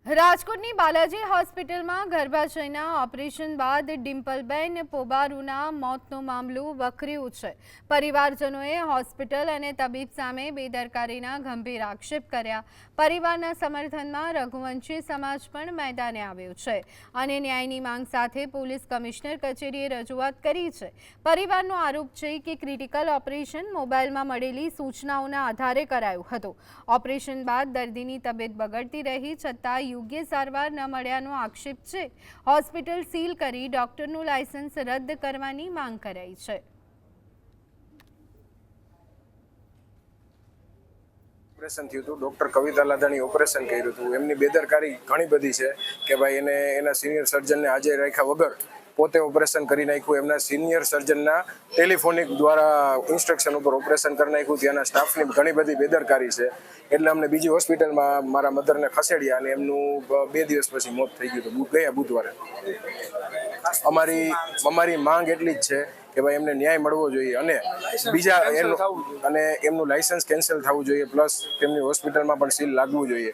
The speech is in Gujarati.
રાજકોટની બાલાજી હોસ્પિટલમાં ગર્ભાશયના ઓપરેશન બાદ ડિમ્પલબેન પોબારુના મોતનો મામલો વકર્યો છે। પરિવારજનોએ હોસ્પિટલ અને તબીબ સામે બેદરકારીના ગંભીર આક્ષેપ કર્યા। પરિવારના સમર્થનમાં રઘુવંશી સમાજ પણ મેદાને આવ્યો છે અને ન્યાયની માંગ સાથે પોલીસ કમિશનર કચેરીએ રજૂઆત કરી છે। પરિવારનો આરોપ છે કે ક્રિટિકલ ઓપરેશન મોબાઈલમાં મળેલી સૂચનાઓના આધારે કરાયું હતું। ઓપરેશન બાદ દર્દીની તબિયત બગડતી રહી છતાં યોગ્ય સારવાર ન મળ્યાનો આક્ષેપ છે। હોસ્પિટલ સીલ કરી ડોક્ટરનું લાયસન્સ રદ કરવાની માંગ કરાઈ છે। ઓપરેશન થયું હતું, ડૉક્ટર કવિતા લાધાણી ઓપરેશન કર્યું હતું। એમની બેદરકારી ઘણી બધી છે કે ભાઈ એને એના સિનિયર સર્જનને હાજર રાખ્યા વગર પોતે ઓપરેશન કરી નાખ્યું। એમના સિનિયર સર્જનના ટેલિફોનિક દ્વારા ઇન્સ્ટ્રક્શન ઉપર ઓપરેશન કરી નાખ્યું। ત્યાંના સ્ટાફની ઘણી બધી બેદરકારી છે એટલે અમને બીજી હોસ્પિટલમાં મારા મધરને ખસેડ્યા અને એમનું 2 દિવસ પછી મોત થઈ ગયું હતું, ગયા બુધવારે। અમારી માંગ એટલી જ છે કે ભાઈ એમને ન્યાય મળવો જોઈએ અને બીજા એમનું લાયસન્સ કેન્સલ થવું જોઈએ, પ્લસ તેમની હોસ્પિટલમાં પણ સીલ લાગવું જોઈએ।